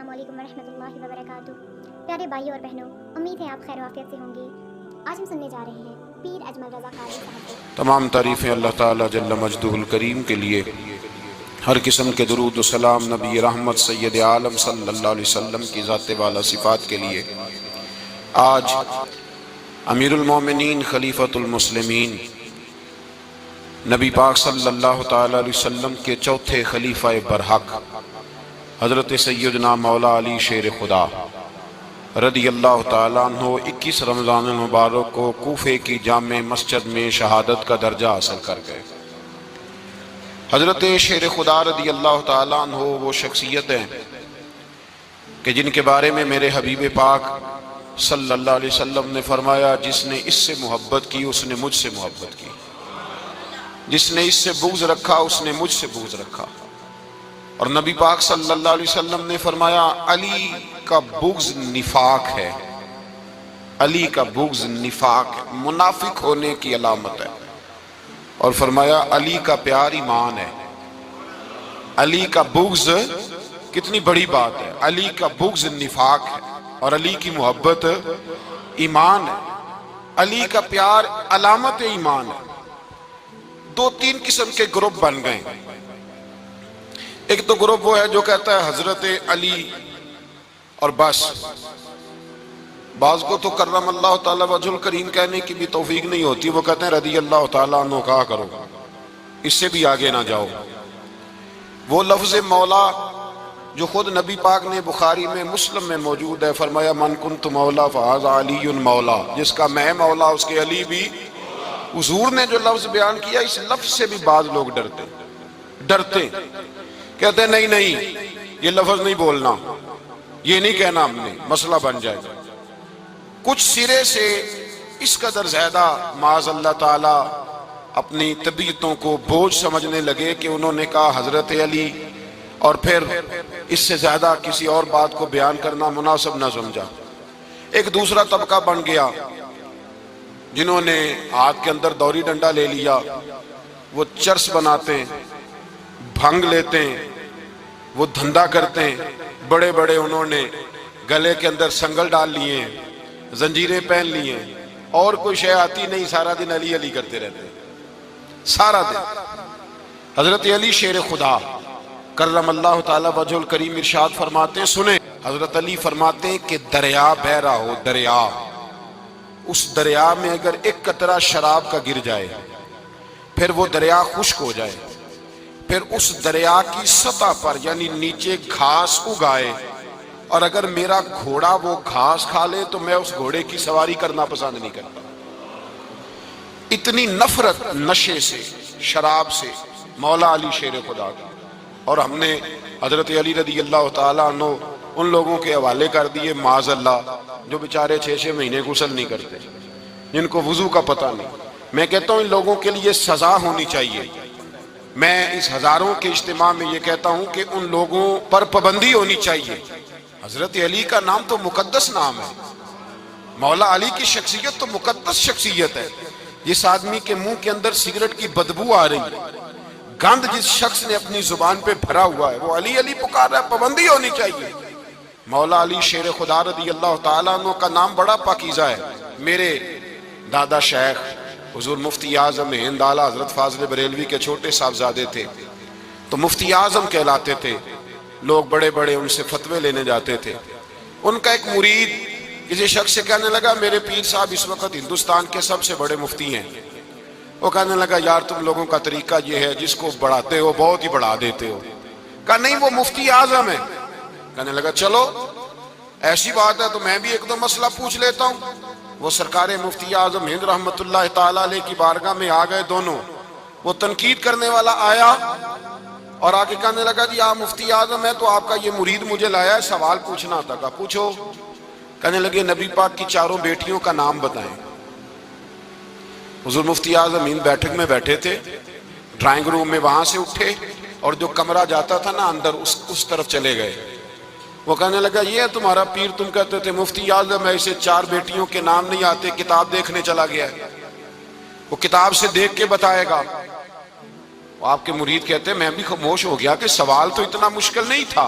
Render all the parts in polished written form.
السلام علیکم ورحمۃ اللہ وبرکاتہ۔ پیارے بھائی اور بہنوں، امید ہے آپ خیر و عافیت سے ہوں گے۔ آج ہم سننے جا رہے ہیں پیر اجمل رضا قادری صاحب سے۔ تمام تعریفیں اللہ تعالیٰ جل مجدہ الکریم کے لیے، ہر قسم کے درود و سلام نبی رحمت سید عالم صلی اللہ علیہ وسلم کی ذات والا صفات کے لیے۔ آج امیر المومنین خلیفۃ المسلمین نبی پاک صلی اللہ تعالیٰ علیہ وسلم کے چوتھے خلیفہ برحق حضرت سیدنا مولا علی شیر خدا رضی اللہ تعالیٰ عنہ 21 رمضان المبارک کو کوفے کی جامع مسجد میں شہادت کا درجہ حاصل کر گئے۔ حضرت شیر خدا رضی اللہ تعالیٰ عنہ وہ شخصیت ہیں کہ جن کے بارے میں میرے حبیب پاک صلی اللہ علیہ وسلم نے فرمایا، جس نے اس سے محبت کی اس نے مجھ سے محبت کی، جس نے اس سے بغض رکھا اس نے مجھ سے بغض رکھا۔ اور نبی پاک صلی اللہ علیہ وسلم نے فرمایا، علی کا بغض نفاق ہے، علی کا بغض نفاق ہے، منافق ہونے کی علامت ہے۔ اور فرمایا علی کا پیار ایمان ہے۔ علی کا بغض کتنی بڑی بات ہے، علی کا بغض نفاق ہے اور علی کی محبت ایمان ہے، علی کا پیار علامت ایمان ہے۔ دو تین قسم کے گروپ بن گئے۔ ایک تو گروپ وہ ہے جو کہتا ہے حضرت علی اور بس، بعض کو تو کرم اللہ تعالیٰ وجہ الکریم کہنے کی بھی توفیق نہیں ہوتی، وہ کہتے ہیں رضی اللہ تعالیٰ عنہ کہا کرو، اس سے بھی آگے نہ جاؤ۔ وہ لفظ مولا جو خود نبی پاک نے بخاری میں مسلم میں موجود ہے، فرمایا من کنت مولا فہذا علی مولا، جس کا میں مولا اس کے علی بھی۔ حضور نے جو لفظ بیان کیا، اس لفظ سے بھی بعض لوگ ڈرتے کہتے ہیں نہیں یہ لفظ نہیں بولنا، یہ نہیں کہنا، ہم نے مسئلہ بن جائے گا۔ کچھ سرے سے اس قدر زیادہ معاذ اللہ تعالی اپنی طبیعتوں کو بوجھ سمجھنے لگے کہ انہوں نے کہا حضرت علی، اور پھر اس سے زیادہ کسی اور بات کو بیان کرنا مناسب نہ سمجھا۔ ایک دوسرا طبقہ بن گیا جنہوں نے ہاتھ کے اندر دوری ڈنڈا لے لیا، وہ چرس بناتے ہیں، بھنگ لیتے ہیں، وہ دھندا کرتے ہیں، بڑے بڑے انہوں نے گلے کے اندر سنگل ڈال لیے ہیں، زنجیریں پہن لیے ہیں، اور کوئی شے آتی نہیں، سارا دن علی علی کرتے رہتے ہیں، سارا دن۔ حضرت علی شیر خدا کرم اللہ تعالی وجہ الکریم ارشاد فرماتے ہیں، سنیں، حضرت علی فرماتے ہیں کہ دریا بہ رہا ہو، دریا، اس دریا میں اگر ایک قطرہ شراب کا گر جائے، پھر وہ دریا خشک ہو جائے، پھر اس دریا کی سطح پر یعنی نیچے گھاس اگائے، اور اگر میرا گھوڑا وہ گھاس کھا لے تو میں اس گھوڑے کی سواری کرنا پسند نہیں کرتا۔ اتنی نفرت نشے سے، شراب سے مولا علی شیر خدا کی۔ اور ہم نے حضرت علی رضی اللہ تعالیٰ عنہ ان لوگوں کے حوالے کر دیے معاذ اللہ جو بیچارے 6 مہینے غسل نہیں کرتے، جن کو وضو کا پتہ نہیں۔ میں کہتا ہوں ان لوگوں کے لیے سزا ہونی چاہیے۔ میں اس ہزاروں کے اجتماع میں یہ کہتا ہوں کہ ان لوگوں پر پابندی ہونی چاہیے۔ حضرت علی کا نام تو مقدس نام ہے، مولا علی کی شخصیت تو مقدس شخصیت ہے۔ جس آدمی کے منہ کے اندر سگریٹ کی بدبو آ رہی ہے، گند جس شخص نے اپنی زبان پہ بھرا ہوا ہے، وہ علی علی پکار رہا ہے، پابندی ہونی چاہیے۔ مولا علی شیر خدا رضی اللہ تعالیٰ عنہ کا نام بڑا پاکیزہ ہے۔ میرے دادا شیخ حضور مفتی اعظم ہند اعلیٰ حضرت فاضل بریلوی کے چھوٹے صاحبزادے تھے، تو مفتی اعظم کہلاتے تھے، لوگ بڑے بڑے ان سے فتوے لینے جاتے تھے۔ ان کا ایک مرید کسی شخص سے کہنے لگا میرے پیر صاحب اس وقت ہندوستان کے سب سے بڑے مفتی ہیں۔ وہ کہنے لگا یار تم لوگوں کا طریقہ یہ ہے، جس کو بڑھاتے ہو بہت ہی بڑھا دیتے ہو۔ کہا نہیں وہ مفتی اعظم ہے۔ کہنے لگا چلو ایسی بات ہے تو میں بھی ایک دو مسئلہ پوچھ لیتا ہوں۔ وہ سرکار مفتی اعظم ہند رحمت اللہ تعالیٰ علیہ کی بارگاہ میں آ گئے دونوں۔ وہ تنقید کرنے والا آیا اور آگے کہنے لگا جی آپ مفتی اعظم ہے تو آپ کا یہ مرید مجھے لایا ہے، سوال پوچھنا تھا۔ کہا پوچھو۔ کہنے لگے نبی پاک کی 4 بیٹیوں کا نام بتائیں۔ حضور مفتی اعظم ہند بیٹھک میں بیٹھے تھے، ڈرائنگ روم میں، وہاں سے اٹھے اور جو کمرہ جاتا تھا نا اندر اس طرف چلے گئے۔ وہ کہنے لگا یہ ہے تمہارا پیر، تم کہتے تھے مفتی اعظم ہے، اسے 4 بیٹیوں کے نام نہیں آتے، کتاب دیکھنے چلا گیا ہے، وہ کتاب سے دیکھ کے بتائے گا۔ آپ کے مرید کہتے ہیں میں بھی خاموش ہو گیا کہ سوال تو اتنا مشکل نہیں تھا،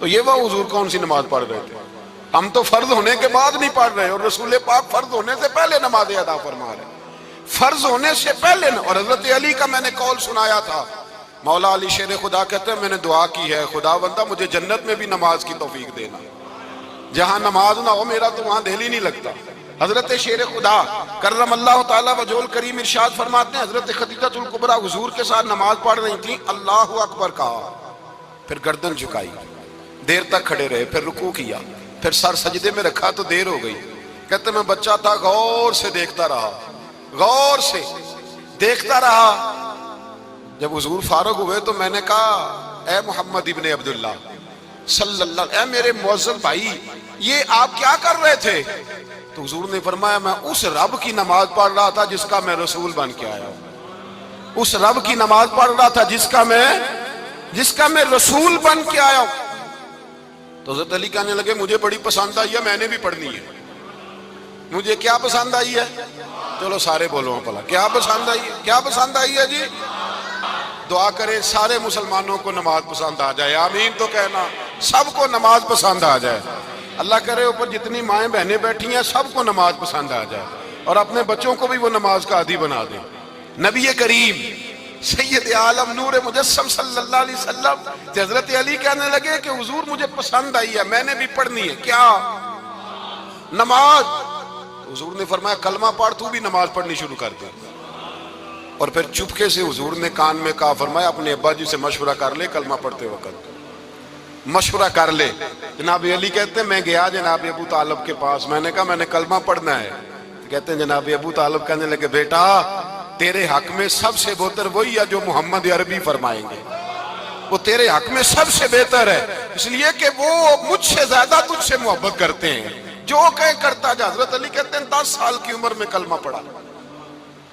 تو یہ وہ حضور کون سی نماز پڑھ رہے تھے؟ ہم تو فرض ہونے کے بعد نہیں پڑھ رہے، اور رسول پاک فرض ہونے سے پہلے نماز ادا فرما رہے، فرض ہونے سے پہلے اور حضرت علی کا میں نے قول سنایا تھا، مولا علی شیر خدا کہتے ہیں میں نے دعا کی ہے، خدا بندہ مجھے جنت میں بھی نماز کی توفیق دینا، جہاں نماز نہ ہو میرا تو وہاں دل ہی نہیں لگتا۔ حضرت شیر خدا کرم اللہ تعالیٰ وجہ الکریم ارشاد فرماتے ہیں حضرت خدیجہ الکبریٰ حضور کے ساتھ نماز پڑھ رہی تھیں، اللہ اکبر کہا، پھر گردن جھکائی، دیر تک کھڑے رہے، پھر رکوع کیا، پھر سر سجدے میں رکھا تو دیر ہو گئی۔ کہتے میں بچہ تھا، غور سے دیکھتا رہا، غور سے دیکھتا رہا۔ جب حضور فارغ ہوئے تو میں نے کہا اے محمد ابن عبداللہ صلی اللہ علیہ، اے میرے معزز بھائی یہ آپ کیا کر رہے تھے؟ تو حضور نے فرمایا میں اس رب کی نماز پڑھ رہا تھا جس کا میں رسول بن کے آیا ہوں، اس رب کی نماز پڑھ رہا تھا جس کا میں رسول بن کے آیا ہوں۔ تو حضرت علی کہنے لگے مجھے بڑی پسند آئی ہے، میں نے بھی پڑھنی ہے۔ مجھے کیا پسند آئی ہے؟ چلو سارے بولو پلا، کیا پسند آئی ہے؟ کیا پسند آئی ہے جی؟ دعا کرے سارے مسلمانوں کو نماز پسند آ جائے، آمین تو کہنا، سب کو نماز پسند آ جائے۔ اللہ کرے اوپر جتنی مائیں بہنیں بیٹھی ہیں سب کو نماز پسند آ جائے، اور اپنے بچوں کو بھی وہ نماز کا عادی بنا دیں۔ نبی کریم سید عالم نور مجسم صلی اللہ علیہ وسلم حضرت علی کہنے لگے کہ حضور مجھے پسند آئی ہے، میں نے بھی پڑھنی ہے، کیا؟ نماز۔ حضور نے فرمایا کلمہ پڑھ، تو بھی نماز پڑھنی شروع کر دے۔ اور پھر چپکے سے حضور نے کان میں کہا، فرمایا اپنے ابا جی سے مشورہ کر لے کلمہ پڑھتے وقت، مشورہ کر لے۔ جناب علی کہتے ہیں میں گیا جناب ابو طالب کے پاس، میں نے کہا میں نے کلمہ پڑھنا ہے۔ کہتے ہیں جناب ابو طالب کہنے لگے بیٹا تیرے حق میں سب سے بہتر وہی ہے جو محمد عربی فرمائیں گے، وہ تیرے حق میں سب سے بہتر ہے، اس لیے کہ وہ مجھ سے زیادہ تجھ سے محبت کرتے ہیں، جو کہیں کرتا جا۔ حضرت علی کہتے ہیں 10 سال کی عمر میں کلمہ پڑھا۔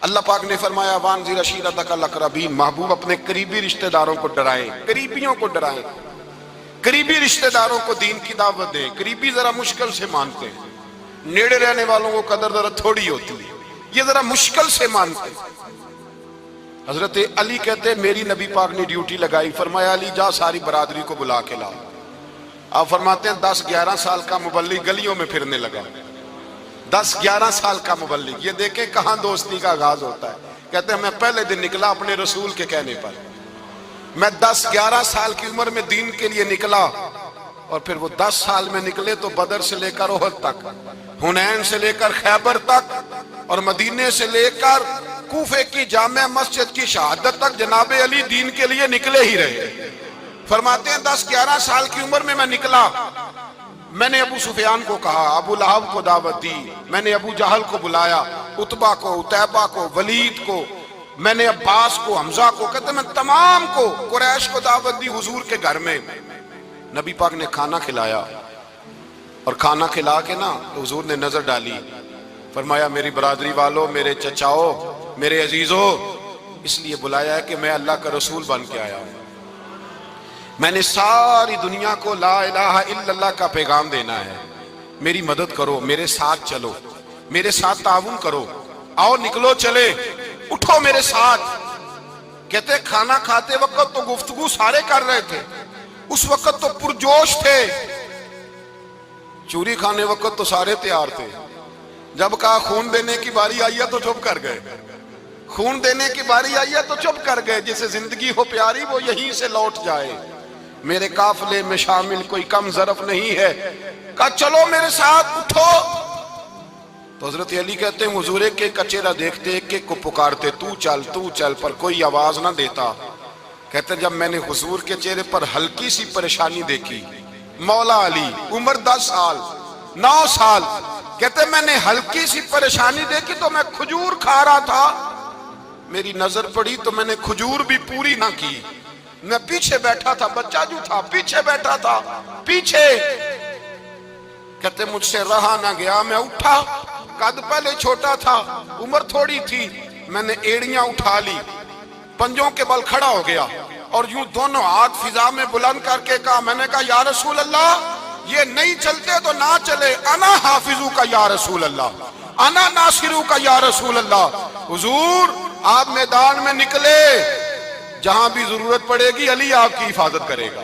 اللہ پاک نے فرمایا وانذر عشیرتک الاقربین، محبوب اپنے قریبی رشتہ داروں کو ڈرائیں، قریبیوں کو ڈرائیں، قریبی رشتہ داروں کو دین کی دعوت دیں۔ قریبی ذرا مشکل سے مانتے ہیں، نیڑے رہنے والوں کو قدر ذرا تھوڑی ہوتی ہے، یہ ذرا مشکل سے مانتے ہیں۔ حضرت علی کہتے ہیں میری نبی پاک نے ڈیوٹی لگائی، فرمایا علی جا ساری برادری کو بلا کے لا۔ آپ فرماتے ہیں 10-11 سال کا مبلغ گلیوں میں پھرنے لگا، 10-11 سال کا مبلغ، یہ دیکھیں کہاں دوستی کا آغاز ہوتا ہے۔ کہتے ہیں میں پہلے دن نکلا اپنے رسول کے کہنے پر، میں 10-11 سال کی عمر میں دین کے لیے نکلا، اور پھر وہ 10 سال میں نکلے تو بدر سے لے کر احد تک، حنین سے لے کر خیبر تک، اور مدینے سے لے کر کوفے کی جامع مسجد کی شہادت تک جناب علی دین کے لیے نکلے ہی رہے۔ فرماتے ہیں 10-11 سال کی عمر میں نکلا، میں نے ابو سفیان کو کہا، ابو لہب کو دعوت دی، میں نے ابو جہل کو بلایا، عتبہ کو، عتیبہ کو، ولید کو، میں نے عباس کو، حمزہ کو، کہتے میں تمام کو، قریش کو دعوت دی حضور کے گھر میں۔ نبی پاک نے کھانا کھلایا، اور کھانا کھلا کے نا حضور نے نظر ڈالی، فرمایا میری برادری والوں، میرے چچاؤ، میرے عزیزوں، اس لیے بلایا ہے کہ میں اللہ کا رسول بن کے آیا ہوں، میں نے ساری دنیا کو لا الہ الا اللہ کا پیغام دینا ہے، میری مدد کرو، میرے ساتھ چلو، میرے ساتھ تعاون کرو، آؤ نکلو چلے، اٹھو میرے ساتھ۔ کہتے کھانا کھاتے وقت تو گفتگو سارے کر رہے تھے، اس وقت تو پرجوش تھے، چوری کھانے وقت تو سارے تیار تھے، جب کہا خون دینے کی باری آئی ہے تو چپ کر گئے، خون دینے کی باری آئی ہے تو چپ کر گئے، جسے زندگی ہو پیاری وہ یہیں سے لوٹ جائے، میرے قافلے میں شامل کوئی کم ظرف نہیں ہے، کہا چلو میرے ساتھ اٹھو۔ تو حضرت علی کہتے ہیں حضور کے کچیرہ دیکھتے ایک کو پکارتے تو چل، پر کوئی آواز نہ دیتا۔ کہتے جب میں نے حضور کے چہرے پر ہلکی سی پریشانی دیکھی، مولا علی عمر 10 سال 9 سال، کہتے میں نے ہلکی سی پریشانی دیکھی تو میں کھجور کھا رہا تھا، میری نظر پڑی تو میں نے کھجور بھی پوری نہ کی، میں پیچھے بیٹھا تھا، بچہ جو تھا پیچھے بیٹھا تھا، پیچھے۔ کہتے مجھ سے رہا نہ گیا، میں اٹھا، قد پہلے چھوٹا تھا، عمر تھوڑی تھی، میں نے ایڑیاں اٹھا لی، پنجوں کے بل کھڑا ہو گیا، اور یوں دونوں ہاتھ فضا میں بلند کر کے کہا، میں نے کہا یا رسول اللہ یہ نہیں چلتے تو نہ چلے، انا حافظو کا یا رسول اللہ، انا ناصرو کا یا رسول اللہ۔ حضور آپ میدان میں نکلے، جہاں بھی ضرورت پڑے گی علی آپ کی حفاظت کرے گا،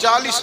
40।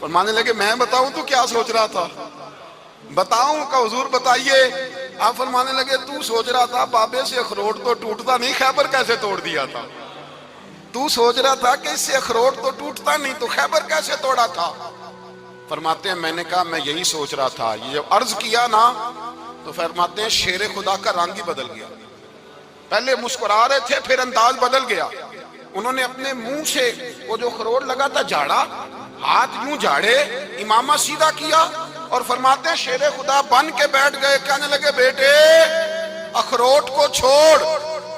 فرمانے لگے میں بتاؤں تو کیا سوچ رہا تھا؟ بتاؤں کہ حضور بتائیے؟ آپ فرمانے لگے تو سوچ رہا تھا بابے سے اخروٹ تو ٹوٹتا نہیں، خیبر کیسے توڑ دیا تھا؟ تو سوچ رہا تھا کہ اس سے اخروٹ تو ٹوٹتا نہیں، تو خیبر کیسے توڑا تھا؟ فرماتے ہیں میں نے کہا میں یہی سوچ رہا تھا۔ یہ جب عرض کیا نا تو فرماتے ہیں شیر خدا کا رنگ ہی بدل گیا، پہلے مسکرا رہے تھے پھر انداز بدل گیا۔ انہوں نے اپنے منہ سے وہ جو اخروٹ لگا تھا جھاڑا، ہاتھ یوں جھاڑے، امامہ سیدھا کیا، اور فرماتے ہیں شیر خدا بن کے بیٹھ گئے، کہنے لگے بیٹے اخروٹ کو چھوڑ،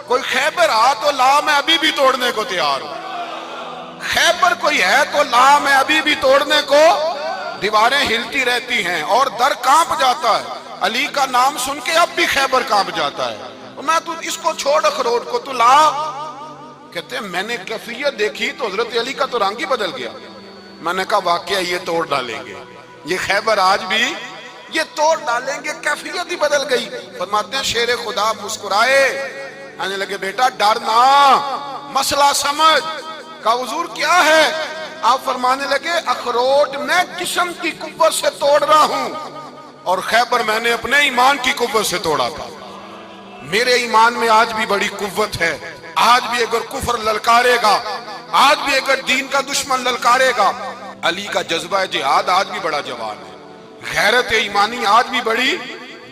کوئی خیبر آ تو لا، میں ابھی بھی توڑنے کو تیار ہوں۔ خیبر کوئی ہے تو لا، میں ابھی بھی توڑنے کو۔ دیواریں ہلتی رہتی ہیں اور در کانپ جاتا ہے، علی کا نام سن کے اب بھی خیبر کانپ جاتا ہے، میں تو اس کو چھوڑ اخروٹ کو، تو لا۔ کہتے ہیں میں نے کیفیت دیکھی تو حضرت علی کا تو رنگ ہی بدل گیا۔ میں نے کہا واقعہ یہ توڑ ڈالیں گے، یہ خیبر آج بھی یہ توڑ ڈالیں گے، کیفیت ہی بدل گئی۔ فرماتے ہیں شیر خدا مسکرائے، کہنے لگے بیٹا ڈرنا، مسئلہ سمجھ۔ کہا حضور کیا ہے؟ آپ فرمانے لگے اخروٹ میں جسم کی قوت سے توڑ رہا ہوں، اور خیبر میں نے اپنے ایمان کی قوت سے توڑا تھا۔ میرے ایمان میں آج بھی بڑی قوت ہے، آج بھی اگر کفر للکارے گا، آج بھی اگر دین کا دشمن للکارے گا، علی کا جذبہ جہاد آج بھی بڑا جوان ہے، غیرت ایمانی آج بھی بڑی،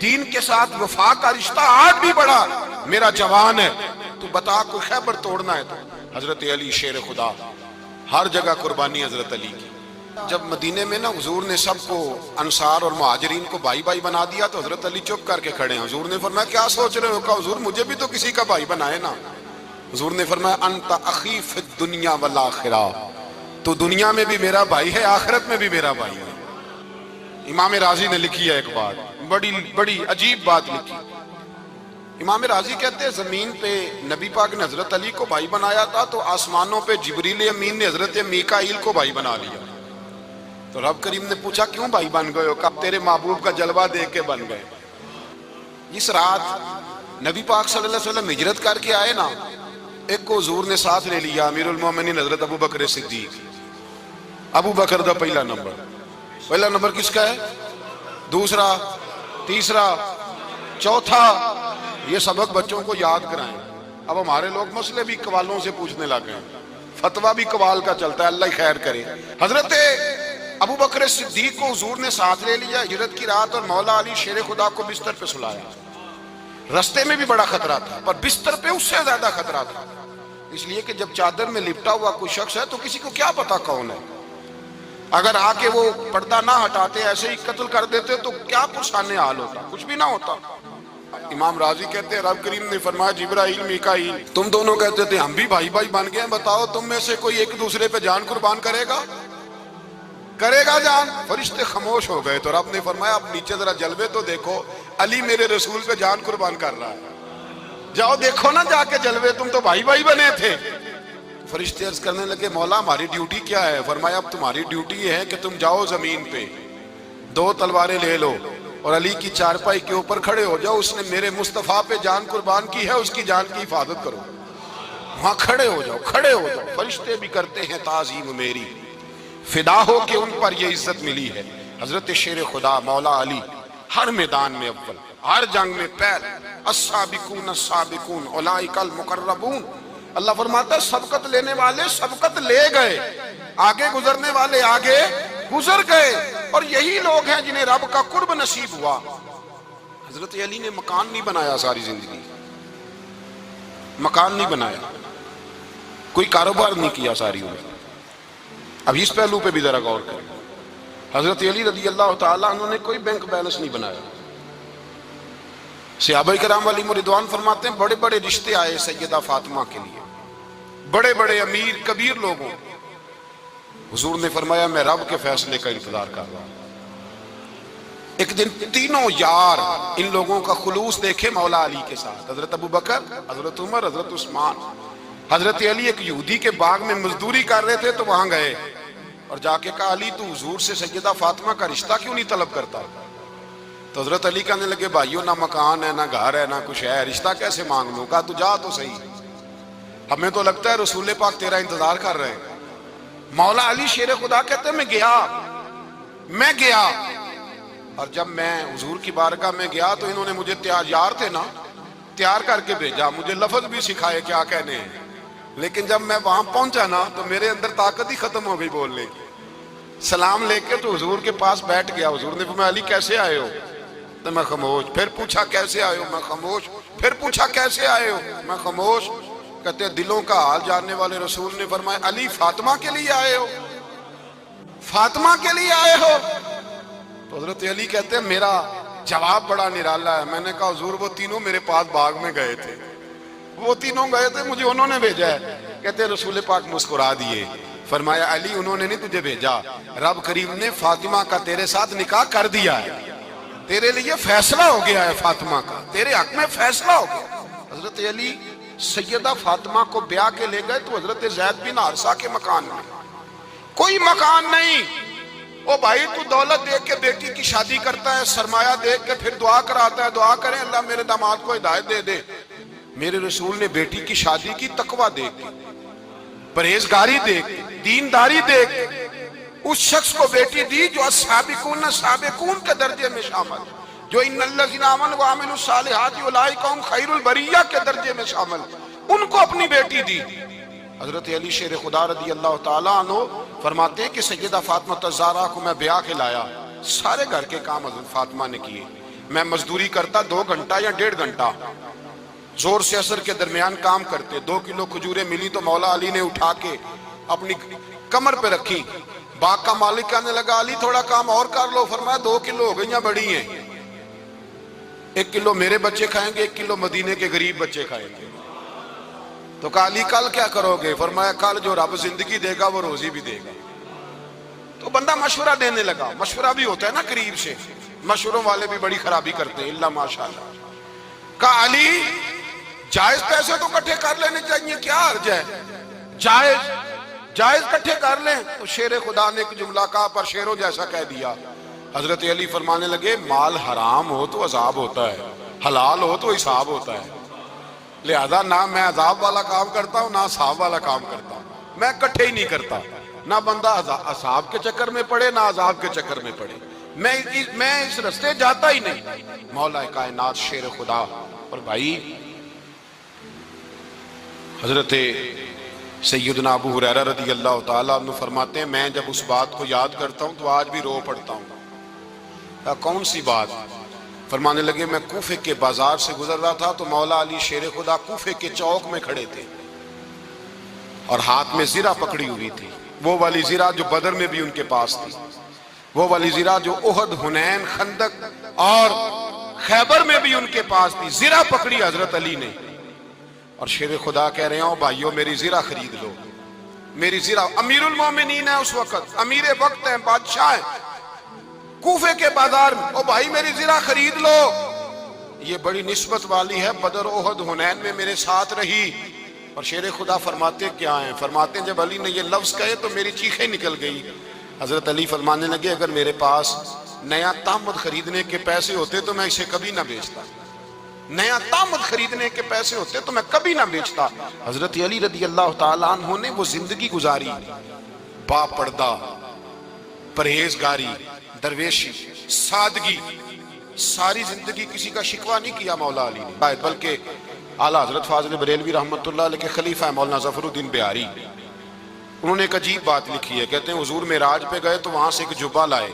دین کے ساتھ وفا کا رشتہ آج بھی بڑا میرا جوان ہے۔ تو بتا کوئی خیبر توڑنا ہے تو حضرت علی شیر خدا، ہر جگہ قربانی حضرت علی کی۔ جب مدینے میں نا حضور نے سب کو انصار اور مہاجرین کو بھائی بھائی بنا دیا تو حضرت علی چپ کر کے کھڑے ہیں۔ حضور نے فرمایا کیا سوچ رہے ہو؟ کہا حضور مجھے بھی تو کسی کا بھائی بنائے نا۔ حضور نے فرمایا انت اخی فی الدنیا والآخرہ، تو دنیا میں بھی میرا بھائی ہے، آخرت میں بھی میرا بھائی ہے۔ امام راضی نے لکھی ہے ایک بات، بڑی عجیب بات لکھی۔ امام راضی کہتے ہیں زمین پہ نبی پاک نے حضرت علی کو بھائی بنایا تھا تو آسمانوں پہ جبریل امین نے حضرت میکائیل کو بھائی بنا لیا۔ تو رب کریم نے پوچھا کیوں بھائی بن گئے ہو؟ کہا تیرے محبوب کا جلوہ دیکھ کے بن گئے۔ اس رات نبی پاک صلی اللہ علیہ وسلم ہجرت کر کے آئے نا، ایک کو حضور نے ساتھ لے لیا، امیر المومنین حضرت ابو بکر صدیق۔ ابو بکر دا پہلا نمبر کس کا ہے؟ دوسرا، تیسرا، چوتھا، یہ سبق بچوں کو یاد کرائیں۔ اب ہمارے لوگ مسئلے بھی قوالوں سے پوچھنے لگے ہیں، فتویٰ بھی قوال کا چلتا ہے، اللہ ہی خیر کرے۔ حضرت ابو بکر صدیق کو حضور نے ساتھ لے لیا ہجرت کی رات، اور مولا علی شیر خدا کو بستر پہ سلایا۔ رستے میں بھی بڑا خطرہ تھا، پر بستر پہ اس سے زیادہ خطرہ تھا، اس لیے کہ جب چادر میں لپٹا ہوا کوئی شخص ہے تو کسی کو کیا پتا کون ہے، اگر آ کے وہ پردہ نہ ہٹاتے ایسے ہی قتل کر دیتے تو کیا پرسانے حال ہوتا، کچھ بھی نہ ہوتا۔ امام راضی کہتے ہیں رب کریم نے فرمایا جبرائیل میکائیل تم دونوں کہتے تھے ہم بھی بھائی بھائی بن گئے ہیں، بتاؤ تم میں سے کوئی ایک دوسرے پہ جان قربان کرے گا جان؟ فرشتے خاموش ہو گئے تو رب نے فرمایا اب نیچے ذرا جلوے تو دیکھو، علی میرے رسول پہ جان قربان کر رہا ہے، جاؤ دیکھو نا جا کے جلوے، تم تو بھائی بھائی بنے تھے۔ فرشتے عرض کرنے لگے مولا ہماری ڈیوٹی کیا ہے؟ فرمایا اب تمہاری ڈیوٹی یہ ہے کہ تم جاؤ زمین پہ 2 تلواریں لے لو اور علی کی چارپائی کے اوپر کھڑے ہو جاؤ، اس نے میرے مصطفیٰ پہ جان قربان کی ہے، اس کی جان کی حفاظت کرو۔ وہاں کھڑے ہو جاؤ۔ فرشتے بھی کرتے ہیں تعظیم میری، فدا ہو کہ ان پر یہ عزت ملی ہے۔ حضرت شیر خدا مولا علی ہر میدان میں اول، ہر جنگ میں پہل، السابقون السابقون اولئک المقربون۔ اللہ فرماتا ہے سبقت لینے والے سبقت لے گئے، آگے گزرنے والے آگے گزر گئے، اور یہی لوگ ہیں جنہیں رب کا قرب نصیب ہوا۔ حضرت علی نے مکان نہیں بنایا، ساری زندگی مکان نہیں بنایا، کوئی کاروبار نہیں کیا ساری عمر۔ اب اس پہلو پہ بھی ذرا غور کریں، حضرت علی رضی اللہ تعالیٰ عنہ نے کوئی بینک بیلنس نہیں بنایا۔ صحابہ کرام علیہم رضوان فرماتے ہیں بڑے بڑے رشتے آئے سیدہ فاطمہ کے لیے، بڑے بڑے امیر کبیر لوگوں، حضور نے فرمایا میں رب کے فیصلے کا انتظار کر رہا ہوں۔ ایک دن تینوں یار ان لوگوں کا خلوص دیکھے مولا علی کے ساتھ، حضرت ابو بکر، حضرت عمر، حضرت عثمان، حضرت علی ایک یہودی کے باغ میں مزدوری کر رہے تھے تو وہاں گئے اور جا کے کہا علی تو حضور سے سیدہ فاطمہ کا رشتہ کیوں نہیں طلب کرتا؟ تو حضرت علی کہنے لگے بھائیو نہ مکان ہے نہ گھر ہے نہ کچھ ہے، رشتہ کیسے مانگ لوں؟ کہا تو جا تو صحیح، ہمیں تو لگتا ہے رسول پاک تیرا انتظار کر رہے ہیں۔ مولا علی شیر خدا کہتے ہیں میں گیا، میں گیا، اور جب میں حضور کی بارگاہ میں گیا تو انہوں نے مجھے تیار تھے نا، تیار کر کے بھیجا، مجھے لفظ بھی سکھائے کیا کہنے ہیں، لیکن جب میں وہاں پہنچا نا تو میرے اندر طاقت ہی ختم ہو گئی بولنے کی۔ سلام لے کے تو حضور کے پاس بیٹھ گیا، حضور نے فرمایا علی کیسے آئے ہو؟ تو میں خاموش، پھر پوچھا کیسے آئے ہو؟ میں خاموش، پھر پوچھا کیسے آئے ہو؟ میں خاموش۔ کہتے ہیں دلوں کا حال جاننے والے رسول نے فرمایا علی فاطمہ کے لیے آئے ہو؟ فاطمہ کے لیے آئے ہو؟ تو حضرت علی کہتے ہیں میرا جواب بڑا نرالا ہے۔ میں نے کہا حضور وہ تینوں میرے پاس باغ میں گئے تھے، وہ تینوں گئے تھے، مجھے انہوں نے بھیجا ہے۔ کہتے ہیں رسول پاک مسکرا دیے، فرمایا علی انہوں نے نہیں تجھے بھیجا، رب کریم نے فاطمہ کا تیرے ساتھ نکاح کر دیا ہے، تیرے لیے فیصلہ ہو گیا ہے، فاطمہ کا تیرے حق میں فیصلہ ہو گیا۔ حضرت علی سیدہ فاطمہ کو بیاہ کے لے گئے تو حضرت زید بن حارثہ کے مکان میں، کوئی مکان نہیں۔ او بھائی تو دولت دیکھ کے بیٹی کی شادی کرتا ہے، سرمایہ دیکھ کے پھر دعا کراتا ہے، دعا کریں اللہ میرے داماد کو ہدایت دے دے۔ میرے رسول نے بیٹی کی شادی کی تقوی دیکھ کے، پرہیزگاری دیکھ کے، دینداری دیکھ کے، اس شخص کو بیٹی دی جو السابقون سابقون کے درجے میں شامل، جو ان الذین آمنوا وعملوا الصالحات اولئک هم خیر البریہ کے درجے میں شامل، ان کو اپنی بیٹی دی۔ حضرت علی شیر خدا رضی اللہ تعالیٰ عنہ فرماتے ہیں کہ سیدہ فاطمہ الزہرا کو میں بیاہ کے لایا، سارے گھر کے کام حضرت فاطمہ نے کیے، میں مزدوری کرتا 2 گھنٹہ یا 1.5 گھنٹہ، زور سے عصر کے درمیان کام کرتے، 2 کلو کھجوریں ملی تو مولا علی نے اٹھا کے اپنی کمر پہ رکھی، باغ کا مالک کہنے لگا علی تھوڑا کام اور کر لو، فرمایا 2 کلو ہو گئیاں بڑی ہیں، 1 کلو میرے بچے کھائیں گے، 1 کلو مدینے کے غریب بچے کھائیں گے۔ تو کہا علی کل کیا کرو گے؟ فرمایا کل جو رب زندگی دے گا وہ روزی بھی دے گا۔ تو بندہ مشورہ دینے لگا، مشورہ بھی ہوتا ہے نا قریب سے، مشوروں والے بھی بڑی خرابی کرتے ہیں، اللہ ماشاءاللہ۔ کہا علی جائز پیسے تو کٹھے کر لینے چاہیے، کیا حرج ہے، جائز کٹھے کر لیں۔ تو شیر خدا نے ایک جملہ کہا پر شیروں جیسا کہہ دیا۔ حضرت علی فرمانے لگے مال حرام ہو تو عذاب ہوتا ہے، حلال ہو تو حساب ہوتا ہے، لہذا نہ میں عذاب والا کام کرتا ہوں نہ حساب والا کام کرتا ہوں، میں کٹھے ہی نہیں کرتا، نہ بندہ حساب کے چکر میں پڑے نہ عذاب کے چکر میں پڑے، میں اس رستے جاتا ہی نہیں۔ مولا کائنات شیر خدا۔ اور بھائی حضرت سیدنا ابو ہریرہ رضی اللہ تعالیٰ عنہ فرماتے ہیں میں جب اس بات کو یاد کرتا ہوں تو آج بھی رو پڑتا ہوں۔ کون سی بات؟ فرمانے لگے میں کوفے کے بازار سے گزر رہا تھا تو مولا علی شیر خدا کوفے کے چوک میں کھڑے تھے اور ہاتھ میں زرہ پکڑی ہوئی تھی، وہ والی زرہ جو بدر میں بھی ان کے پاس تھی، وہ والی زرہ جو احد، حنین، خندق اور خیبر میں بھی ان کے پاس تھی، زرہ پکڑی حضرت علی نے اور شیر خدا کہہ رہے ہیں بھائیو میری زرہ خرید لو، میری زرہ۔ امیر المومنین ہے اس وقت، امیر وقت ہیں، بادشاہ ہیں، کوفے کے بازار میں، او بھائی میری زرہ خرید لو، یہ بڑی نسبت والی ہے، بدر، احد، حنین میں میرے ساتھ رہی۔ اور شیر خدا فرماتے کیا ہیں؟ فرماتے ہیں جب علی نے یہ لفظ کہے تو میری چیخیں نکل گئی۔ حضرت علی فرمانے لگے اگر میرے پاس نیا تامد خریدنے کے پیسے ہوتے تو میں اسے کبھی نہ بیچتا، نیا تامد خریدنے کے پیسے ہوتے تو میں کبھی نہ بیچتا۔ حضرت علی رضی اللہ تعالیٰ عنہ نے وہ زندگی گزاری، با پردہ، پرہیزگاری، درویشی، سادگی، ساری زندگی کسی کا شکوہ نہیں کیا مولا علی نے، بلکہ اعلیٰ حضرت فاضل بریلوی رحمۃ اللہ علیہ کے خلیفہ مولانا ظفر الدین بہاری، انہوں نے ایک عجیب بات لکھی ہے، کہتے ہیں حضور معراج پہ گئے تو وہاں سے ایک جبہ لائے،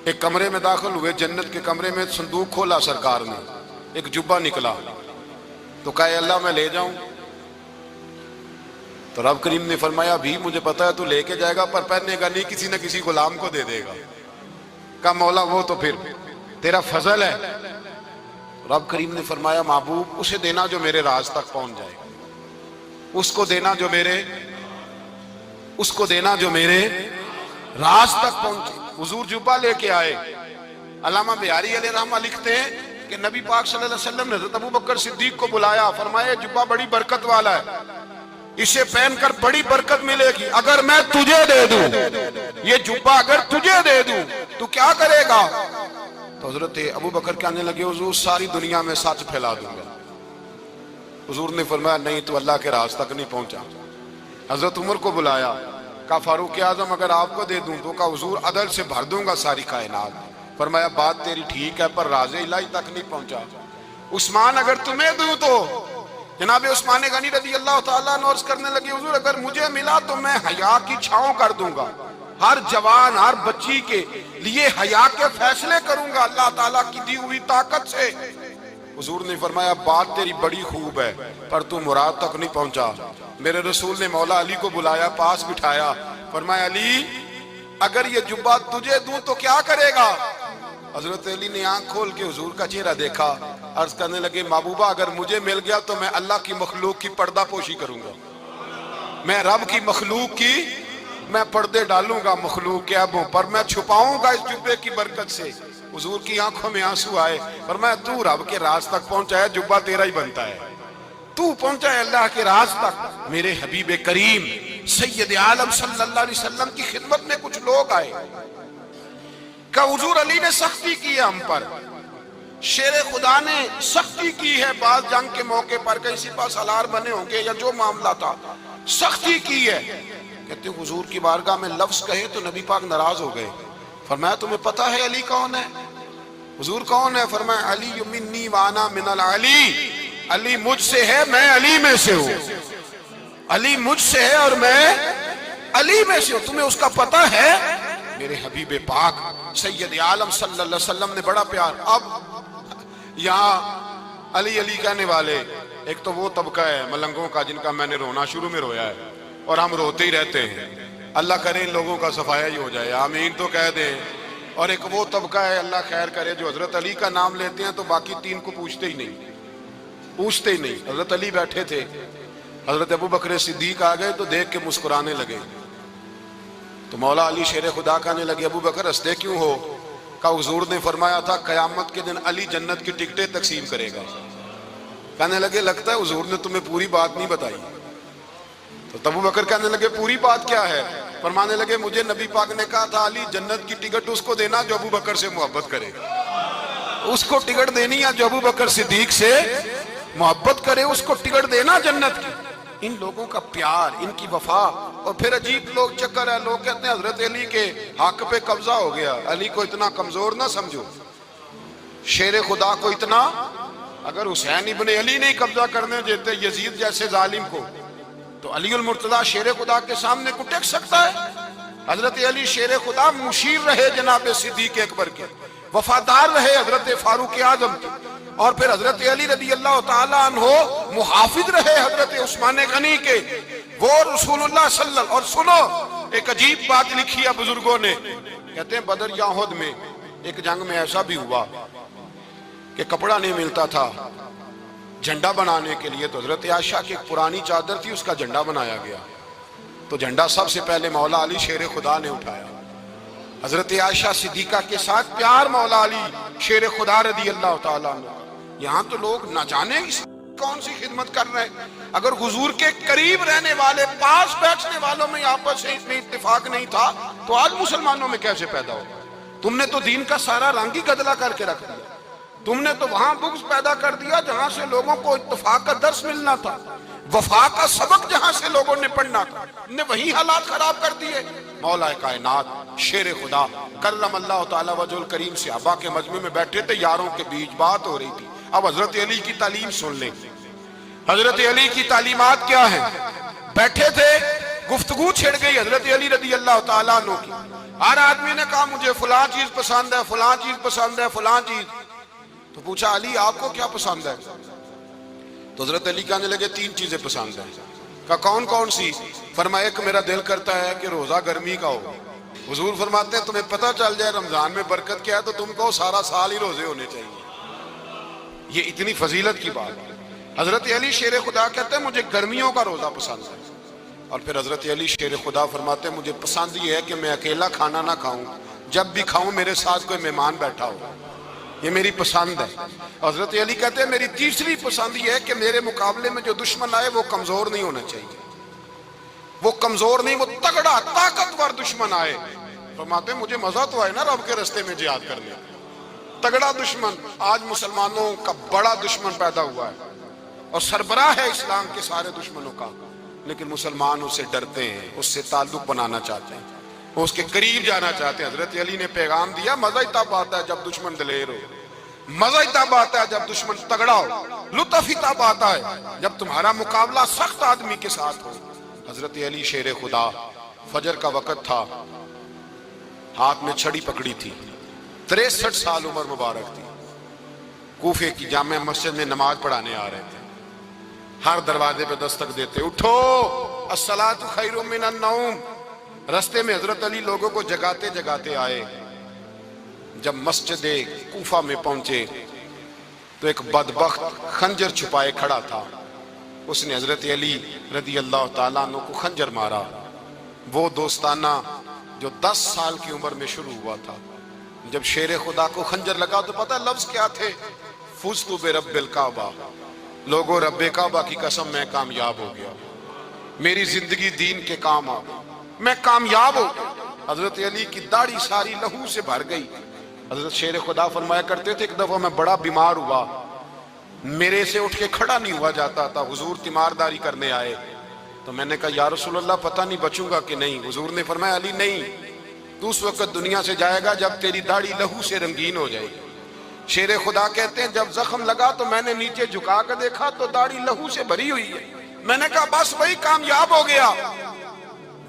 ایک کمرے میں داخل ہوئے، جنت کے کمرے میں صندوق کھولا سرکار نے، ایک جبہ نکلا، تو کہا اللہ میں لے جاؤں؟ تو رب کریم نے فرمایا بھی مجھے پتا ہے تو لے کے جائے گا پر پہننے گا نہیں، کسی نہ کسی غلام کو دے دے گا۔ کہا مولا وہ تو پھر تیرا فضل ہے۔ رب کریم نے فرمایا محبوب اسے دینا جو میرے راز تک پہنچ جائے، اس کو دینا جو میرے راز تک پہنچے۔ حضور جبہ لے کے آئے۔ علامہ بہاری علیہ رحمہ لکھتے ہیں کہ نبی پاک صلی اللہ علیہ وسلم نے حضرت ابو بکر صدیق کو بلایا، فرمایا جبہ بڑی برکت والا ہے، اسے پہن کر بڑی برکت ملے گی، اگر میں تجھے دے دوں، یہ جبہ اگر تجھے دے دوں تو کیا کرے گا؟ تو حضرت ابو بکر کہنے لگے حضور ساری دنیا میں سچ پھیلا دوں گا۔ حضور نے فرمایا نہیں تو اللہ کے راز تک نہیں پہنچا۔ حضرت عمر کو بلایا، کہا فاروق اعظم اگر آپ کو دے دوں تو کہا حضور عدل سے بھر دوں گا ساری کائنات. فرمایا بات تیری ٹھیک ہے پر راز الہی تک نہیں پہنچا. عثمان اگر تمہیں دوں تو جناب عثمان غنی رضی اللہ تعالیٰ عنہ عرض کرنے لگے حضور اگر مجھے ملا تو میں حیا کی چھاؤں کر دوں گا, ہر جوان ہر بچی کے لیے حیا کے فیصلے کروں گا اللہ تعالیٰ کی دی ہوئی طاقت سے. حضور نے فرمایا بات تیری بڑی خوب ہے پر تو مراد تک نہیں پہنچا. میرے رسول نے مولا علی کو بلایا, پاس بٹھایا, فرمایا علی اگر یہ جبہ تجھے دوں تو کیا کرے گا؟ حضرت علی نے آنکھ کھول کے حضور کا چہرہ دیکھا, عرض کرنے لگے محبوبہ اگر مجھے مل گیا تو میں اللہ کی مخلوق کی پردہ پوشی کروں گا, میں رب کی مخلوق کی میں پردے ڈالوں گا مخلوق کے عیبوں پر, میں چھپاؤں گا اس جبے کی برکت سے. حضور کی آنکھوں میں آنسو آئے, فرمایا تو رب کے راز تک پہنچا ہے, جبہ تیرا ہی بنتا ہے, تو پہنچا ہے اللہ کے راز تک. میرے حبیب کریم سید عالم صلی اللہ علیہ وسلم کی خدمت میں کچھ لوگ آئے کہ حضور علی نے سختی کی ہے ہم پر, شیر خدا نے سختی کی ہے, بعض جنگ کے موقع پر کہیں سپاہ سالار بنے ہوں گے یا جو معاملہ تھا سختی کی ہے. کہتے ہیں حضور کی بارگاہ میں لفظ کہے تو نبی پاک ناراض ہو گئے. فرمایا تمہیں پتہ ہے علی کون ہے؟ حضور کون ہے؟ فرمایا علی منی وانا من العلی, علی مجھ سے ہے میں علی میں سے ہوں, علی مجھ سے ہے اور میں علی میں سے ہوں, تمہیں اس کا پتہ ہے؟ میرے حبیب پاک سید عالم صلی اللہ علیہ وسلم نے بڑا پیار. اب یہاں علی علی کہنے والے ایک تو وہ طبقہ ہے ملنگوں کا جن کا میں نے رونا شروع میں رویا ہے اور ہم روتے ہی رہتے ہیں, اللہ کرے ان لوگوں کا صفایا ہی ہو جائے, آمین تو کہہ دیں. اور ایک وہ طبقہ ہے اللہ خیر کرے جو حضرت علی کا نام لیتے ہیں تو باقی تین کو پوچھتے ہی نہیں. حضرت علی بیٹھے تھے, حضرت ابو بکر صدیق آ گئے تو دیکھ کے مسکرانے لگے. تو مولا علی شیر خدا کہنے لگے ابو بکر ہنستے کیوں ہو؟ کہا حضور نے فرمایا تھا قیامت کے دن علی جنت کی ٹکٹیں تقسیم کرے گا. کہنے لگے لگتا ہے حضور نے تمہیں پوری بات نہیں بتائی. تو ابو بکر کہنے لگے پوری بات کیا ہے؟ فرمانے لگے مجھے نبی پاک نے کہا تھا علی جنت کی ٹکٹ اس کو دینا جو ابو بکر سے محبت کرے, اس کو ٹکٹ دینی ہے جو ابو بکر صدیق سے محبت کرے, اس کو ٹکٹ دینا جنت کی. ان لوگوں کا پیار, ان کی وفا. اور پھر عجیب لوگ چکر ہے, لوگ کہتے ہیں حضرت علی کے حق پہ قبضہ ہو گیا, علی کو اتنا کمزور نہ سمجھو, شیر خدا کو اتنا, اگر حسین ابن علی نہیں قبضہ کرنے دیتے یزید جیسے ظالم کو تو علی المرتضیٰ شیر خدا کے سامنے کو ٹک سکتا ہے؟ حضرت علی شیر خدا مشیر رہے جناب صدیق اکبر کے, وفادار رہے حضرت فاروق اعظم کے, اور پھر حضرت علی رضی اللہ تعالیٰ عنہ محافظ رہے حضرت عثمان غنی کے, وہ رسول اللہ صلی اللہ. اور سنو ایک عجیب بات لکھی ہے بزرگوں نے, کہتے ہیں بدر یا احد میں ایک جنگ میں ایسا بھی ہوا کہ کپڑا نہیں ملتا تھا جھنڈا بنانے کے لیے, تو حضرت عائشہ کی ایک پرانی چادر تھی اس کا جھنڈا بنایا گیا. تو جھنڈا سب سے پہلے مولا علی شیر خدا نے اٹھایا. حضرت عائشہ صدیقہ کے ساتھ پیار مولا علی شیر خدا رضی اللہ تعالیٰ عنہ. یہاں تو لوگ نہ جانے کون سی خدمت کر رہے ہیں. اگر حضور کے قریب رہنے والے پاس بیٹھنے والوں میں آپس سے اتنے اتفاق نہیں تھا تو آج مسلمانوں میں کیسے پیدا ہو؟ تم نے تو دین کا سارا رنگ ہی گدلا کر کے رکھ دیا. تم نے تو وہاں بغض پیدا کر دیا جہاں سے لوگوں کو اتفاق کا درس ملنا تھا, وفا کا سبق جہاں سے لوگوں نے پڑھنا تھا, نے وہی حالات خراب کر دیے. مولا کائنات شیر خدا کرم اللہ تعالیٰ وجہ الکریم صحابہ کے مجمع میں بیٹھے تھے, یاروں کے بیچ بات ہو رہی تھی. اب حضرت علی کی تعلیم سن لیں, حضرت علی کی تعلیمات کیا ہیں. بیٹھے تھے, گفتگو چھڑ گئی حضرت علی رضی اللہ تعالیٰ عنہ کی. ہر آدمی نے کہا مجھے فلاں چیز پسند ہے, فلاں چیز پسند ہے, فلاں چیز. تو پوچھا علی آپ کو کیا پسند ہے؟ تو حضرت علی کہنے لگے تین چیزیں پسند ہیں. کہا کون کون سی؟ فرمایا ایک میرا دل کرتا ہے کہ روزہ گرمی کا ہو. حضور فرماتے ہیں تمہیں پتہ چل جائے رمضان میں برکت کیا ہے تو تم کو سارا سال ہی روزے ہونے چاہیے. یہ اتنی فضیلت کی بات ہے. حضرت علی شیر خدا کہتے ہیں مجھے گرمیوں کا روزہ پسند ہے. اور پھر حضرت علی شیر خدا فرماتے ہیں مجھے پسند یہ ہے کہ میں اکیلا کھانا نہ کھاؤں, جب بھی کھاؤں میرے ساتھ کوئی مہمان بیٹھا ہو, یہ میری پسند ہے. حضرت علی کہتے ہیں میری تیسری پسند یہ ہے کہ میرے مقابلے میں جو دشمن آئے وہ کمزور نہیں ہونا چاہیے, وہ کمزور نہیں, وہ تگڑا طاقتور دشمن آئے. فرماتے ہیں مجھے مزہ تو آئے نا رب کے رستے میں جہاد کرنے, تگڑا دشمن. آج مسلمانوں کا بڑا دشمن پیدا ہوا ہے اور سربراہ ہے اسلام کے سارے دشمنوں کا, لیکن مسلمان اس سے ڈرتے ہیں، اس سے تعلق بنانا چاہتے ہیں، وہ اس کے قریب جانا چاہتے ہیں۔ حضرت علی نے پیغام دیا، مزہ ہی تب آتا ہے جب دشمن دلیر ہو، مزہ ہی تب آتا ہے جب دشمن تگڑا ہو، لطف ہی تب آتا ہے جب تمہارا مقابلہ سخت آدمی کے ساتھ ہو۔ حضرت علی شیر خدا، فجر کا وقت تھا، ہاتھ میں چھڑی پکڑی تھی، 63 سال عمر مبارک تھی، کوفے کی جامع مسجد میں نماز پڑھانے آ رہے تھے۔ ہر دروازے پہ دستک دیتے، اٹھو الصلاۃ خیر من النوم۔ رستے میں حضرت علی لوگوں کو جگاتے جگاتے آئے۔ جب مسجد کوفہ میں پہنچے تو ایک بدبخت خنجر چھپائے کھڑا تھا، اس نے حضرت علی رضی اللہ تعالیٰ عنہ کو خنجر مارا۔ وہ دوستانہ جو 10 سال کی عمر میں شروع ہوا تھا، جب شیر خدا کو خنجر لگا تو پتہ لفظ کیا تھے؟ فزت برب الکعبہ، لوگوں رب کعبہ کی قسم میں کامیاب ہو گیا، میری زندگی دین کے کام آ گئی، میں کامیاب ہو گیا۔ حضرت علی کی داڑھی ساری لہو سے بھر گئی۔ حضرت شیر خدا فرمایا کرتے تھے، ایک دفعہ میں بڑا بیمار ہوا، میرے سے اٹھ کے کھڑا نہیں ہوا جاتا تھا، حضور تیمارداری کرنے آئے تو میں نے کہا یا رسول اللہ پتہ نہیں بچوں گا کہ نہیں۔ حضور نے فرمایا علی نہیں، تو اس وقت دنیا سے جائے گا جب تیری داڑھی لہو سے رنگین ہو جائے گی۔ شیر خدا کہتے ہیں جب زخم لگا تو میں نے نیچے جھکا کر دیکھا تو داڑھی لہو سے بھری ہوئی ہے، میں نے کہا بس وہی کامیاب ہو گیا۔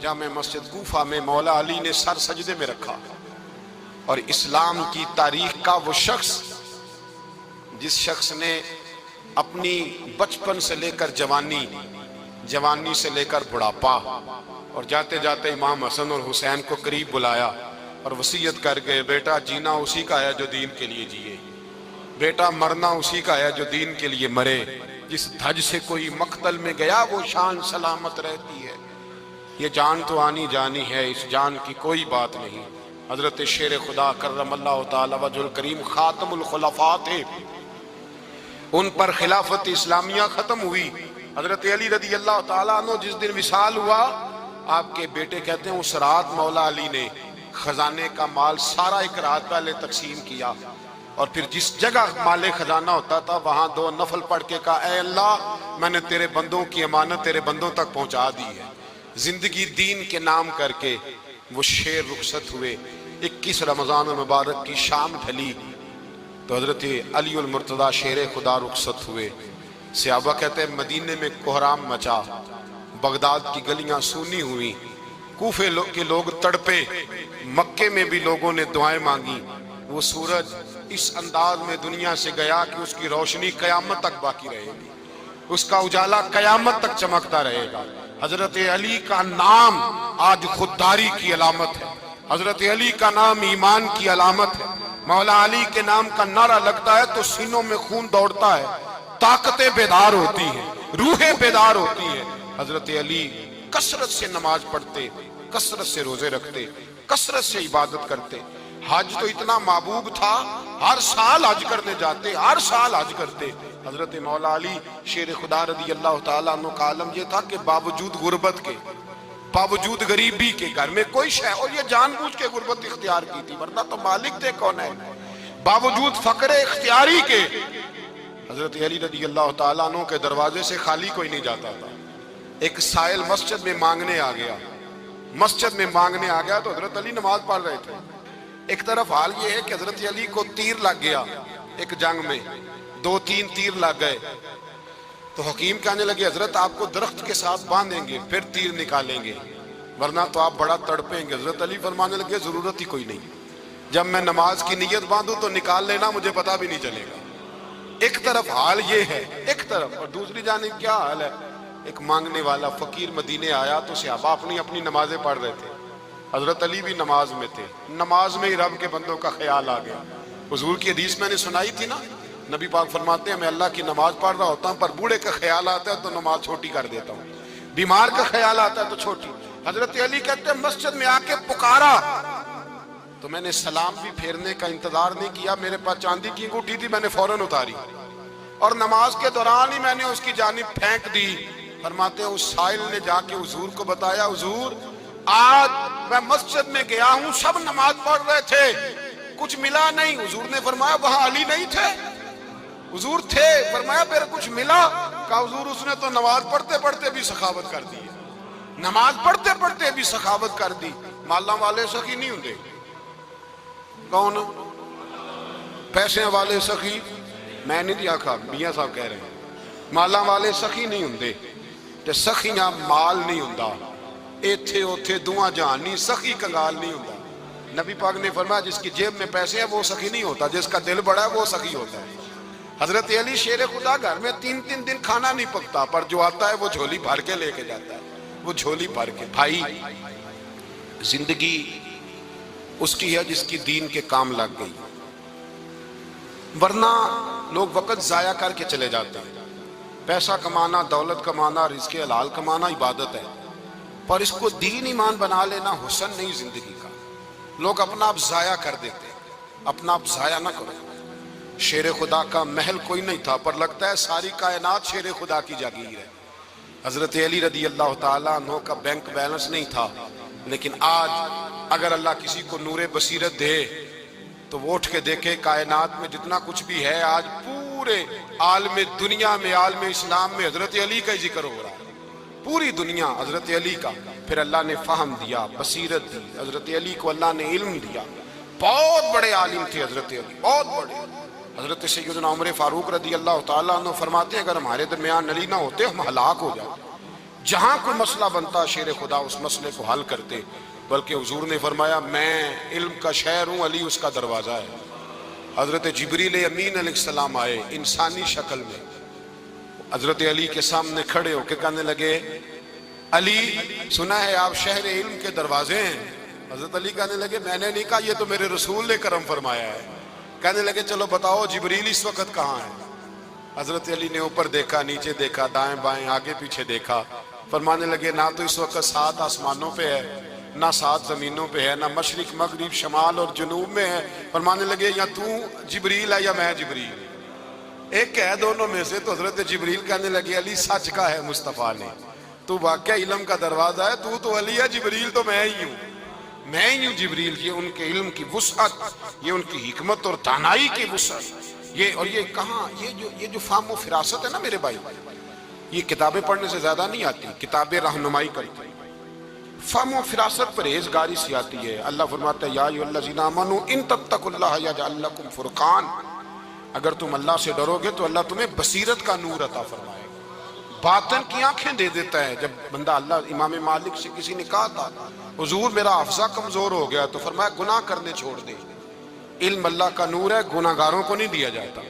جامع مسجد کوفہ میں مولا علی نے سر سجدے میں رکھا، اور اسلام کی تاریخ کا وہ شخص جس شخص نے اپنی بچپن سے لے کر جوانی، جوانی سے لے کر بڑھاپا، اور جاتے جاتے امام حسن اور حسین کو قریب بلایا اور وصیت کر گئے، بیٹا جینا اسی کا ہے جو دین کے لیے جیے، بیٹا مرنا اسی کا ہے جو دین کے لیے مرے، جس دھج سے کوئی مقتل میں گیا وہ شان سلامت رہتی ہے، یہ جان تو آنی جانی ہے، اس جان کی کوئی بات نہیں۔ حضرت شیر خدا کرم اللہ تعالی وجہ الکریم خاتم الخلفاء تھے، ان پر خلافت اسلامیہ ختم ہوئی۔ حضرت علی رضی اللہ تعالیٰ عنہ جس دن وصال ہوا، آپ کے بیٹے کہتے ہیں اس رات مولا علی نے خزانے کا مال سارا ایک رات پہلے تقسیم کیا، اور پھر جس جگہ مال خزانہ ہوتا تھا وہاں 2 نفل پڑھ کے کہا اے اللہ میں نے تیرے بندوں کی امانت تیرے بندوں تک پہنچا دی ہے۔ زندگی دین کے نام کر کے وہ شیر رخصت ہوئے۔ 21 رمضان المبارک کی شام ڈھلی تو حضرت علی المرتضیٰ شیر خدا رخصت ہوئے۔ صحابہ کہتے ہیں مدینے میں کوہرام مچا، بغداد کی گلیاں سونی ہوئی، کوفے کے لوگ تڑپے، مکے میں بھی لوگوں نے دعائیں مانگی۔ وہ سورج اس انداز میں دنیا سے گیا کہ اس کی روشنی قیامت تک باقی رہے گی، اس کا اجالا قیامت تک چمکتا رہے گا۔ حضرت علی کا نام آج خودداری کی علامت ہے، حضرت علی کا نام ایمان کی علامت ہے۔ مولا علی کے نام کا نعرہ لگتا ہے تو سینوں میں خون دوڑتا ہے، طاقتیں بیدار ہوتی ہیں، روحیں بیدار ہوتی ہیں۔ حضرت علی کثرت سے نماز پڑھتے، کثرت سے روزے رکھتے، کثرت سے عبادت کرتے۔ حج تو اتنا محبوب تھا، ہر سال حج کرنے جاتے، ہر سال حج کرتے۔ حضرت مولا علی شیر خدا رضی اللہ تعالیٰ عنہ کا عالم یہ تھا کہ باوجود غربت کے، باوجود غریبی کے، گھر میں کوئی شے، اور یہ جان بوجھ کے غربت اختیار کی تھی ورنہ تو مالک تھے کون ہے، باوجود فقر اختیاری کے حضرت علی رضی اللہ تعالیٰ عنہ کے دروازے سے خالی کوئی نہیں جاتا تھا۔ ایک سائل مسجد میں مانگنے آ گیا، مسجد میں مانگنے آ گیا تو حضرت علی نماز پڑھ رہے تھے۔ ایک طرف حال یہ ہے کہ حضرت علی کو تیر لگ گیا ایک جنگ میں، 2-3 تیر لگ گئے تو حکیم کہنے لگے حضرت آپ کو درخت کے ساتھ باندھیں گے پھر تیر نکالیں گے ورنہ تو آپ بڑا تڑپیں گے۔ حضرت علی فرمانے لگے ضرورت ہی کوئی نہیں، جب میں نماز کی نیت باندھوں تو نکال لینا، مجھے پتا بھی نہیں چلے گا۔ ایک طرف حال یہ ہے، ایک طرف، اور دوسری جانب کیا حال ہے؟ ایک مانگنے والا فقیر مدینے آیا تو صحابہ اپنی اپنی نمازیں پڑھ رہے تھے، حضرت علی بھی نماز میں تھے، نماز میں ہی رب کے بندوں کا خیال آ گیا۔ حضور کی حدیث میں نے سنائی تھی نا، نبی پاک فرماتے ہیں میں اللہ کی نماز پڑھ رہا ہوتا ہوں پر بوڑھے کا خیال آتا ہے تو نماز چھوٹی کر دیتا ہوں، بیمار کا خیال آتا ہے تو چھوٹی۔ حضرت علی کہتے ہیں مسجد میں آ کے پکارا تو میں نے سلام بھی پھیرنے کا انتظار نہیں کیا، میرے پاس چاندی کی انگوٹھی تھی، میں نے فوراً اتاری اور نماز کے دوران ہی میں نے اس کی جانب پھینک دی۔ فرماتے ہیں اس سائل نے جا کے حضور کو بتایا حضور آج میں مسجد میں گیا ہوں، سب نماز پڑھ رہے تھے، کچھ ملا نہیں۔ حضور نے فرمایا وہاں علی نہیں تھے؟ حضور تھے۔ فرمایا پھر کچھ ملا؟ کہا حضور اس نے تو نماز پڑھتے پڑھتے بھی سخاوت کر دی ہے۔ نماز پڑھتے پڑھتے بھی سخاوت کر دی. مالاں والے سخی نہیں ہوندے. کون؟ پیسے والے سخی میں نہیں آکھا، میاں صاحب کہہ رہے ہیں. مالاں والے سخی نہیں ہوندے تے سخیاں مال نہیں ہوندا. ایتھے اوتھے دعا جہان نہیں، سخی کنگال نہیں ہوندا. نبی پاک نے فرمایا جس کی جیب میں پیسے ہیں وہ سخی نہیں ہوتا، جس کا دل بڑا ہے وہ سخی ہوتا ہے. حضرت علی شیر خدا گھر میں 3 دن کھانا نہیں پکتا، پر جو آتا ہے وہ جھولی بھر کے لے کے جاتا ہے. وہ جھولی بھر کے. بھائی زندگی اس کی ہے جس کی دین کے کام لگ گئی، ورنہ لوگ وقت ضائع کر کے چلے جاتے ہیں. پیسہ کمانا، دولت کمانا، رزق حلال کمانا عبادت ہے، پر اس کو دین ایمان بنا لینا حسن نہیں زندگی کا. لوگ اپنا آپ ضائع کر دیتے ہیں. اپنا آپ ضائع نہ کرو. شیر خدا کا محل کوئی نہیں تھا، پر لگتا ہے ساری کائنات شیر خدا کی جاگیر ہے. حضرت علی رضی اللہ تعالیٰ عنہ کا بینک بیلنس نہیں تھا، لیکن آج اگر اللہ کسی کو نور بصیرت دے تو وہ اٹھ کے دیکھے کائنات میں جتنا کچھ بھی ہے آج پورے عالم دنیا میں، عالم اسلام میں حضرت علی کا ہی ذکر ہو رہا ہے. پوری دنیا حضرت علی کا. پھر اللہ نے فہم دیا، بصیرت دی. حضرت علی کو اللہ نے علم دیا. بہت بڑے عالم تھے حضرت علی، بہت بڑے. حضرت سیدنا عمر فاروق رضی اللہ تعالیٰ عنہ فرماتے ہیں اگر ہمارے درمیان علی نہ ہوتے ہم ہلاک ہو جاتے. جہاں کوئی مسئلہ بنتا شیر خدا اس مسئلے کو حل کرتے. بلکہ حضور نے فرمایا میں علم کا شہر ہوں، علی اس کا دروازہ ہے. حضرت جبریل امین علیہ السلام آئے انسانی شکل میں، حضرت علی کے سامنے کھڑے ہو کے کہنے لگے علی سنا ہے آپ شہر علم کے دروازے ہیں. حضرت علی کہنے لگے میں نے نہیں کہا، یہ تو میرے رسول نے کرم فرمایا ہے. کہنے لگے چلو بتاؤ جبریل اس وقت کہاں ہے؟ حضرت علی نے اوپر دیکھا، نیچے دیکھا، دائیں بائیں آگے پیچھے دیکھا. فرمانے لگے نہ تو اس وقت 7 آسمانوں پہ ہے، نہ 7 زمینوں پہ ہے، نہ مشرق مغرب شمال اور جنوب میں ہے. فرمانے لگے یا تو جبریل ہے یا میں جبریل. ایک ہے دونوں میں سے. تو حضرت جبریل کہنے لگے علی سچ کا ہے مصطفیٰ نے، تو واقعہ علم کا دروازہ ہے. تو علی ہے، جبریل تو میں ہی ہوں. میں ہی ہوں جبریل. یہ ان کے علم کی وسعت، یہ ان کی حکمت اور دانائی کی وسعت. یہ کہاں یہ جو فہم و فراست ہے نا میرے بھائی، یہ کتابیں پڑھنے سے زیادہ نہیں آتی. کتابیں رہنمائی کرتی. فہم و فراست پرہیزگاری سے آتی ہے. اللہ فرماتا ہے یا ایھا الذین آمنوا ان تتقوا اللہ یجعل لکم فرقان. اگر تم اللہ سے ڈرو گے تو اللہ تمہیں بصیرت کا نور عطا فرمائے گا، باطن کی آنکھیں دے دیتا ہے. جب بندہ اللہ امام مالک سے کسی نے کہا تھا حضور میرا حافظہ کمزور ہو گیا، تو فرمایا گناہ کرنے چھوڑ دے. علم اللہ کا نور ہے، گناہ گاروں کو نہیں دیا جاتا.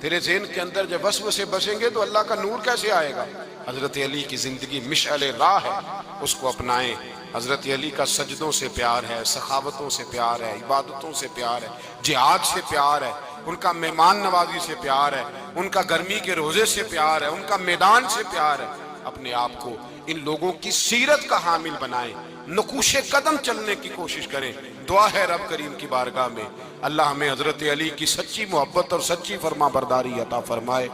تیرے ذہن کے اندر جب وسوسے بسیں گے تو اللہ کا نور کیسے آئے گا؟ حضرت علی کی زندگی مشعل راہ ہے، اس کو اپنائیں. حضرت علی کا سجدوں سے پیار ہے، سخاوتوں سے پیار ہے، عبادتوں سے پیار ہے، جہاد سے پیار ہے، ان کا مہمان نوازی سے پیار ہے، ان کا گرمی کے روزے سے پیار ہے، ان کا میدان سے پیار ہے. اپنے آپ کو ان لوگوں کی سیرت کا حامل بنائیں، نقوش قدم چلنے کی کوشش کریں. دعا ہے رب کریم کی بارگاہ میں اللہ ہمیں حضرت علی کی سچی محبت اور سچی فرما برداری عطا فرمائے.